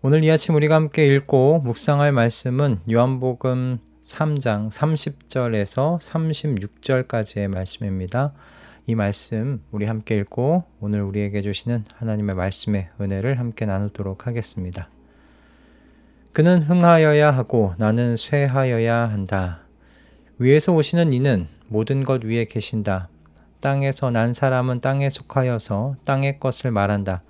오늘 이 아침 우리가 함께 읽고 묵상할 말씀은 요한복음 3장 30절에서 36절까지의 말씀입니다. 이 말씀 우리 함께 읽고 오늘 우리에게 주시는 하나님의 말씀의 은혜를 함께 나누도록 하겠습니다. 그는 흥하여야 하고 나는 쇠하여야 한다. 위에서 오시는 이는 모든 것 위에 계신다. 땅에서 난 사람은 땅에 속하여서 땅의 것을 말한다.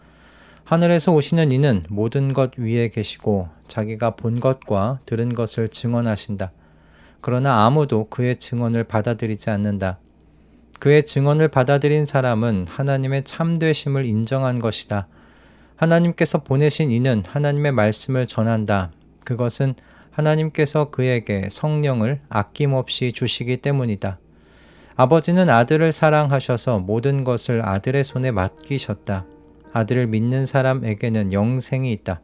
하늘에서 오시는 이는 모든 것 위에 계시고 자기가 본 것과 들은 것을 증언하신다. 그러나 아무도 그의 증언을 받아들이지 않는다. 그의 증언을 받아들인 사람은 하나님의 참되심을 인정한 것이다. 하나님께서 보내신 이는 하나님의 말씀을 전한다. 그것은 하나님께서 그에게 성령을 아낌없이 주시기 때문이다. 아버지는 아들을 사랑하셔서 모든 것을 아들의 손에 맡기셨다. 아들을 믿는 사람에게는 영생이 있다.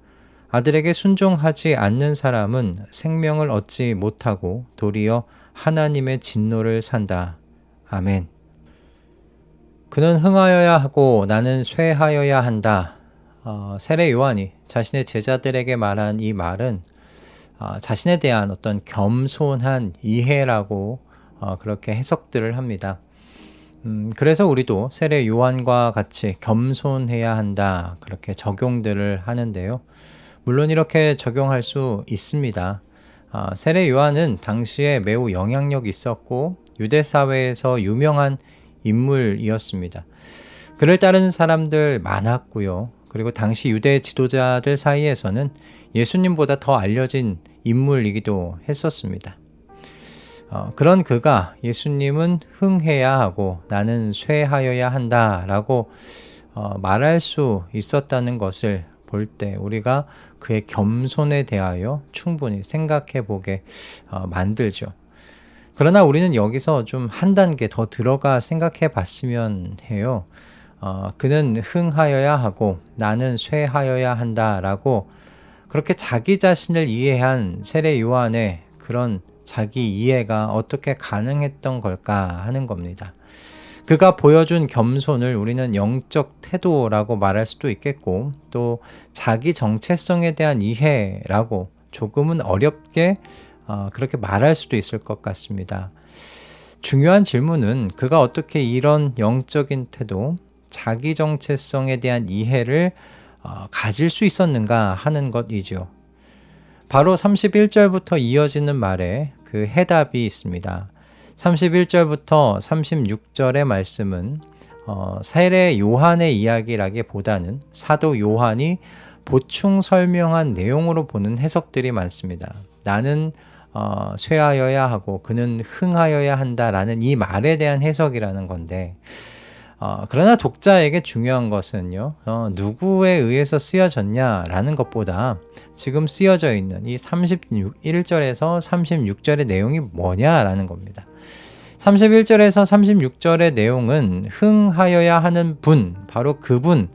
아들에게 순종하지 않는 사람은 생명을 얻지 못하고 도리어 하나님의 진노를 산다. 아멘. 그는 흥하여야 하고 나는 쇠하여야 한다. 세례 요한이 자신의 제자들에게 말한 이 말은 자신에 대한 어떤 겸손한 이해라고 그렇게 해석들을 합니다. 그래서 우리도 세례 요한과 같이 겸손해야 한다. 그렇게 적용들을 하는데요. 물론 이렇게 적용할 수 있습니다. 세례 요한은 당시에 매우 영향력 있었고 유대 사회에서 유명한 인물이었습니다. 그를 따르는 사람들 많았고요. 그리고 당시 유대 지도자들 사이에서는 예수님보다 더 알려진 인물이기도 했었습니다. 그런 그가 예수님은 흥해야 하고 나는 쇠하여야 한다라고 말할 수 있었다는 것을 볼 때 우리가 그의 겸손에 대하여 충분히 생각해 보게 만들죠. 그러나 우리는 여기서 좀 한 단계 더 들어가 생각해 봤으면 해요. 그는 흥하여야 하고 나는 쇠하여야 한다라고 그렇게 자기 자신을 이해한 세례 요한의 그런 자기 이해가 어떻게 가능했던 걸까 하는 겁니다. 그가 보여준 겸손을 우리는 영적 태도라고 말할 수도 있겠고 또 자기 정체성에 대한 이해라고 조금은 어렵게 그렇게 말할 수도 있을 것 같습니다. 중요한 질문은 그가 어떻게 이런 영적인 태도, 자기 정체성에 대한 이해를 가질 수 있었는가 하는 것이죠. 바로 31절부터 이어지는 말에 그 해답이 있습니다. 31절부터 36절의 말씀은 세례 요한의 이야기라기보다는 사도 요한이 보충 설명한 내용으로 보는 해석들이 많습니다. 나는 쇠하여야 하고 그는 흥하여야 한다라는 이 말에 대한 해석이라는 건데 그러나 독자에게 중요한 것은요, 누구에 의해서 쓰여졌냐라는 것보다 지금 쓰여져 있는 이 31절에서 36절의 내용이 뭐냐라는 겁니다. 31절에서 36절의 내용은 흥하여야 하는 분, 바로 그분,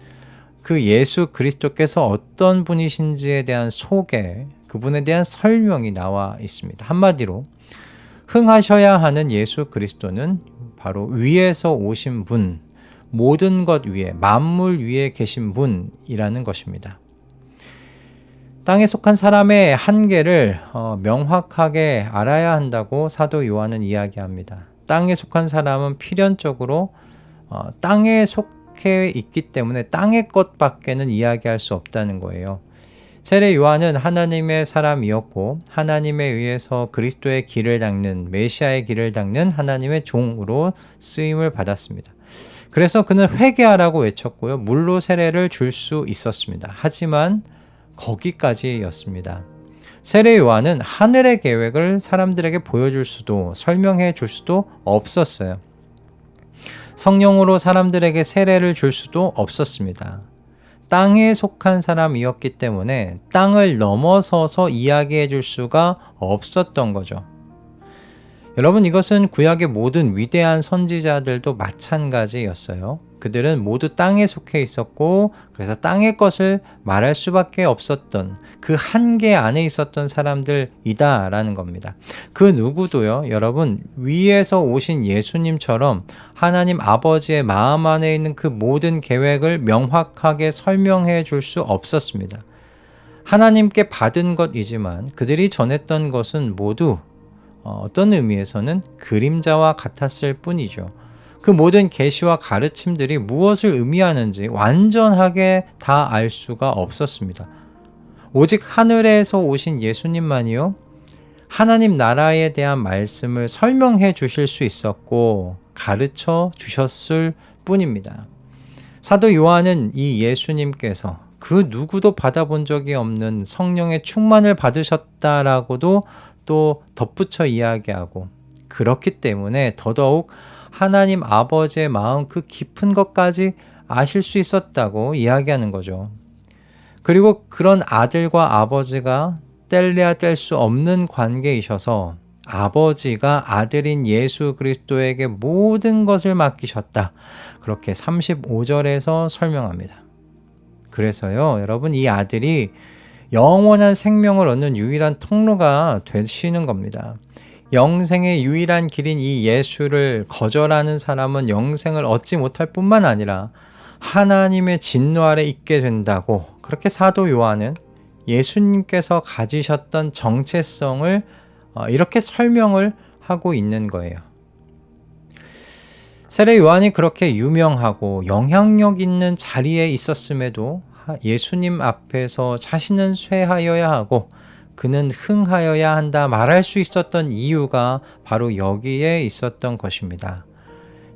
그 예수 그리스도께서 어떤 분이신지에 대한 소개, 그분에 대한 설명이 나와 있습니다. 한마디로 흥하셔야 하는 예수 그리스도는 바로 위에서 오신 분, 모든 것 위에, 만물 위에 계신 분이라는 것입니다. 땅에 속한 사람의 한계를 명확하게 알아야 한다고 사도 요한은 이야기합니다. 땅에 속한 사람은 필연적으로 땅에 속해 있기 때문에 땅의 것밖에는 이야기할 수 없다는 거예요. 세례 요한은 하나님의 사람이었고 하나님에 의해서 그리스도의 길을 닦는, 메시아의 길을 닦는 하나님의 종으로 쓰임을 받았습니다. 그래서 그는 회개하라고 외쳤고요. 물로 세례를 줄 수 있었습니다. 하지만 거기까지였습니다. 세례 요한은 하늘의 계획을 사람들에게 보여줄 수도 설명해 줄 수도 없었어요. 성령으로 사람들에게 세례를 줄 수도 없었습니다. 땅에 속한 사람이었기 때문에 땅을 넘어서서 이야기해 줄 수가 없었던 거죠. 여러분, 이것은 구약의 모든 위대한 선지자들도 마찬가지였어요. 그들은 모두 땅에 속해 있었고 그래서 땅의 것을 말할 수밖에 없었던 그 한계 안에 있었던 사람들이다라는 겁니다. 그 누구도요, 여러분, 위에서 오신 예수님처럼 하나님 아버지의 마음 안에 있는 그 모든 계획을 명확하게 설명해 줄 수 없었습니다. 하나님께 받은 것이지만 그들이 전했던 것은 모두 어떤 의미에서는 그림자와 같았을 뿐이죠. 그 모든 계시와 가르침들이 무엇을 의미하는지 완전하게 다 알 수가 없었습니다. 오직 하늘에서 오신 예수님만이요, 하나님 나라에 대한 말씀을 설명해 주실 수 있었고 가르쳐 주셨을 뿐입니다. 사도 요한은 이 예수님께서 그 누구도 받아본 적이 없는 성령의 충만을 받으셨다라고도 또 덧붙여 이야기하고, 그렇기 때문에 더더욱 하나님 아버지의 마음 그 깊은 것까지 아실 수 있었다고 이야기하는 거죠. 그리고 그런 아들과 아버지가 뗄래야 뗄 수 없는 관계이셔서 아버지가 아들인 예수 그리스도에게 모든 것을 맡기셨다, 그렇게 35절에서 설명합니다. 그래서요, 여러분, 이 아들이 영원한 생명을 얻는 유일한 통로가 되시는 겁니다. 영생의 유일한 길인 이 예수를 거절하는 사람은 영생을 얻지 못할 뿐만 아니라 하나님의 진노 아래 있게 된다고, 그렇게 사도 요한은 예수님께서 가지셨던 정체성을 이렇게 설명을 하고 있는 거예요. 세례 요한이 그렇게 유명하고 영향력 있는 자리에 있었음에도 예수님 앞에서 자신은 쇠하여야 하고 그는 흥하여야 한다 말할 수 있었던 이유가 바로 여기에 있었던 것입니다.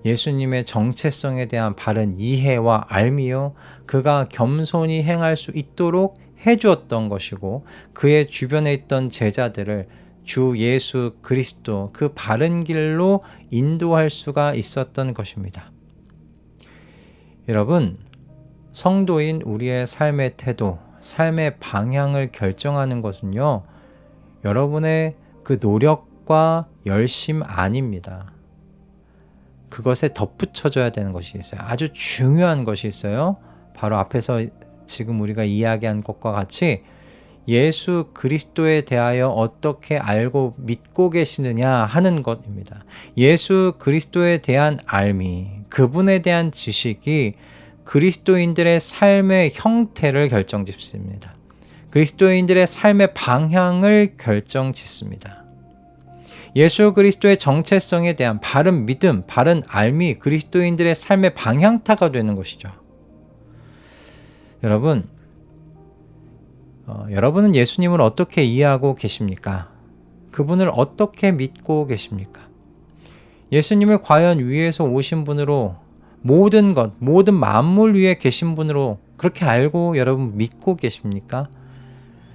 예수님의 정체성에 대한 바른 이해와 알미요, 그가 겸손히 행할 수 있도록 해주었던 것이고, 그의 주변에 있던 제자들을 주 예수 그리스도 그 바른 길로 인도할 수가 있었던 것입니다. 여러분, 성도인 우리의 삶의 태도, 삶의 방향을 결정하는 것은요, 여러분의 그 노력과 열심 아닙니다. 그것에 덧붙여져야 되는 것이 있어요. 아주 중요한 것이 있어요. 바로 앞에서 지금 우리가 이야기한 것과 같이 예수 그리스도에 대하여 어떻게 알고 믿고 계시느냐 하는 것입니다. 예수 그리스도에 대한 알미, 그분에 대한 지식이 그리스도인들의 삶의 형태를 결정짓습니다. 그리스도인들의 삶의 방향을 결정짓습니다. 예수 그리스도의 정체성에 대한 바른 믿음, 바른 알미, 그리스도인들의 삶의 방향타가 되는 것이죠. 여러분은 예수님을 어떻게 이해하고 계십니까? 그분을 어떻게 믿고 계십니까? 예수님을 과연 위에서 오신 분으로, 모든 것, 모든 만물 위에 계신 분으로 그렇게 알고 여러분 믿고 계십니까?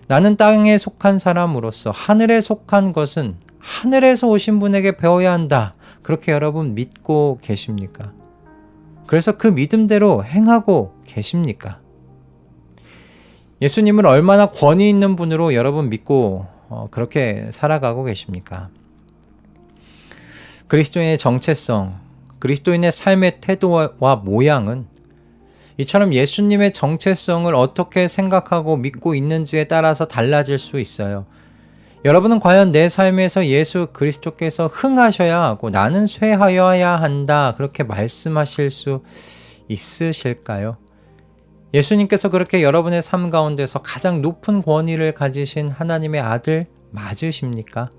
나는 땅에 속한 사람으로서 하늘에 속한 것은 하늘에서 오신 분에게 배워야 한다, 그렇게 여러분 믿고 계십니까? 그래서 그 믿음대로 행하고 계십니까? 예수님을 얼마나 권위 있는 분으로 여러분 믿고 그렇게 살아가고 계십니까? 그리스도인의 정체성, 그리스도인의 삶의 태도와 모양은 이처럼 예수님의 정체성을 어떻게 생각하고 믿고 있는지에 따라서 달라질 수 있어요. 여러분은 과연 내 삶에서 예수 그리스도께서 흥하셔야 하고 나는 쇠하여야 한다, 그렇게 말씀하실 수 있으실까요? 예수님께서 그렇게 여러분의 삶 가운데서 가장 높은 권위를 가지신 하나님의 아들 맞으십니까?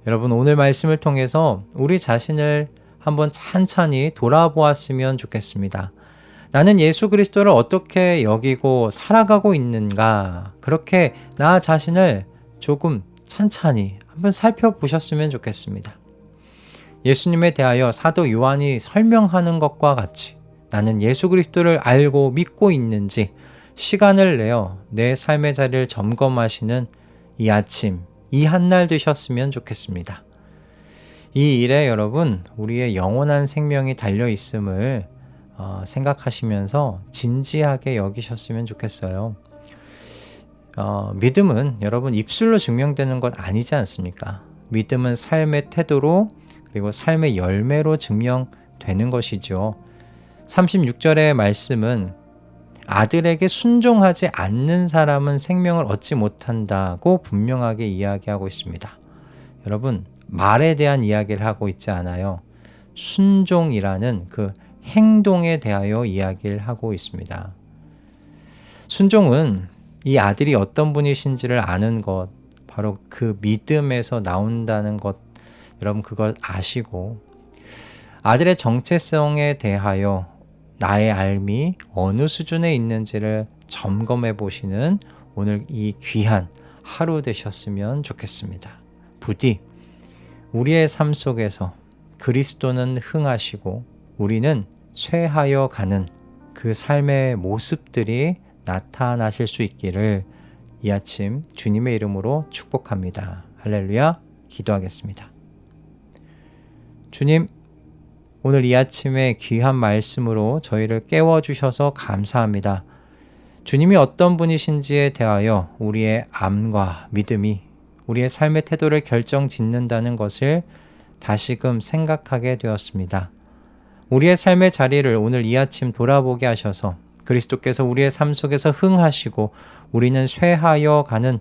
여러분, 오늘 말씀을 통해서 우리 자신을 한번 찬찬히 돌아보았으면 좋겠습니다. 나는 예수 그리스도를 어떻게 여기고 살아가고 있는가? 그렇게 나 자신을 조금 찬찬히 한번 살펴보셨으면 좋겠습니다. 예수님에 대하여 사도 요한이 설명하는 것과 같이 나는 예수 그리스도를 알고 믿고 있는지 시간을 내어 내 삶의 자리를 점검하시는 이 아침, 이 한날 되셨으면 좋겠습니다. 이 일에 여러분, 우리의 영원한 생명이 달려있음을 생각하시면서 진지하게 여기셨으면 좋겠어요. 믿음은 여러분 입술로 증명되는 것 아니지 않습니까? 믿음은 삶의 태도로, 그리고 삶의 열매로 증명되는 것이죠. 36절의 말씀은 아들에게 순종하지 않는 사람은 생명을 얻지 못한다고 분명하게 이야기하고 있습니다. 여러분, 말에 대한 이야기를 하고 있지 않아요. 순종이라는 그 행동에 대하여 이야기를 하고 있습니다. 순종은 이 아들이 어떤 분이신지를 아는 것, 바로 그 믿음에서 나온다는 것, 여러분 그걸 아시고 아들의 정체성에 대하여 나의 알미 어느 수준에 있는지를 점검해 보시는 오늘 이 귀한 하루 되셨으면 좋겠습니다. 부디 우리의 삶 속에서 그리스도는 흥하시고 우리는 쇠하여 가는 그 삶의 모습들이 나타나실 수 있기를 이 아침 주님의 이름으로 축복합니다. 할렐루야. 기도하겠습니다. 주님, 오늘 이 아침에 귀한 말씀으로 저희를 깨워주셔서 감사합니다. 주님이 어떤 분이신지에 대하여 우리의 암과 믿음이 우리의 삶의 태도를 결정짓는다는 것을 다시금 생각하게 되었습니다. 우리의 삶의 자리를 오늘 이 아침 돌아보게 하셔서 그리스도께서 우리의 삶 속에서 흥하시고 우리는 쇠하여 가는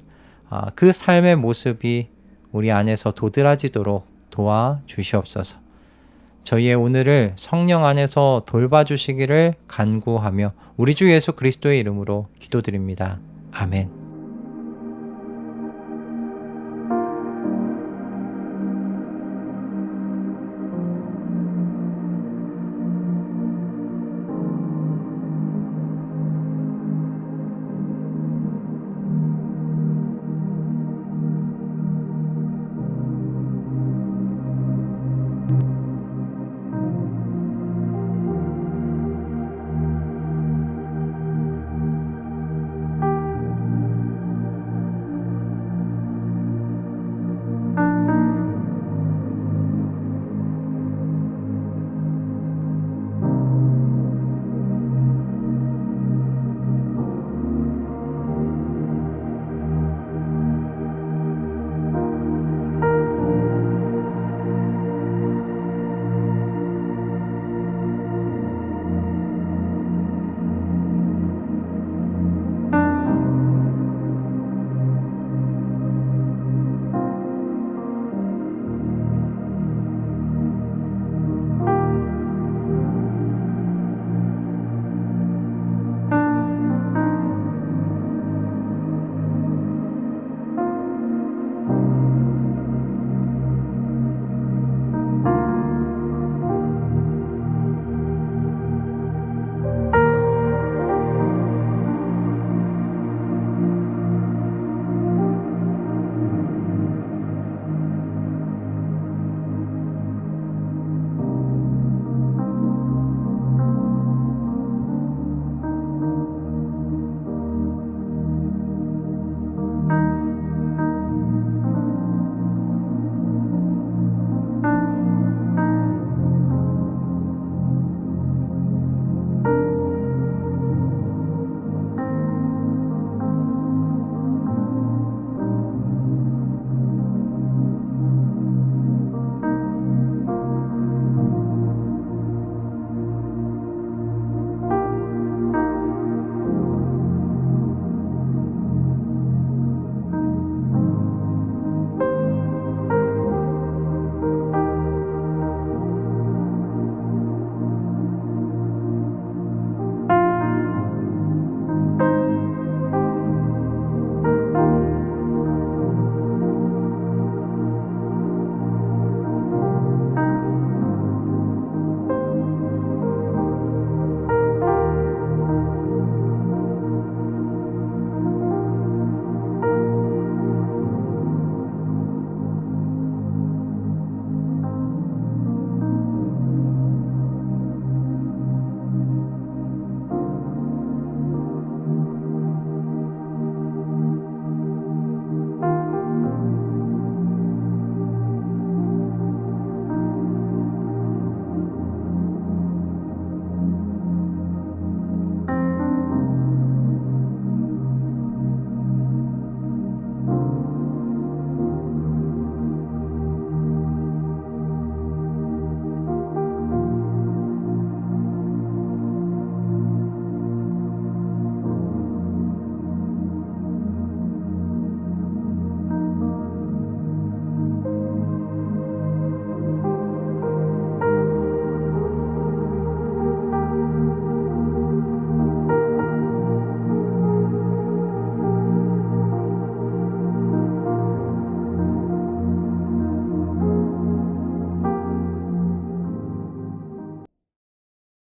그 삶의 모습이 우리 안에서 도드라지도록 도와주시옵소서. 저희의 오늘을 성령 안에서 돌봐주시기를 간구하며 우리 주 예수 그리스도의 이름으로 기도드립니다. 아멘.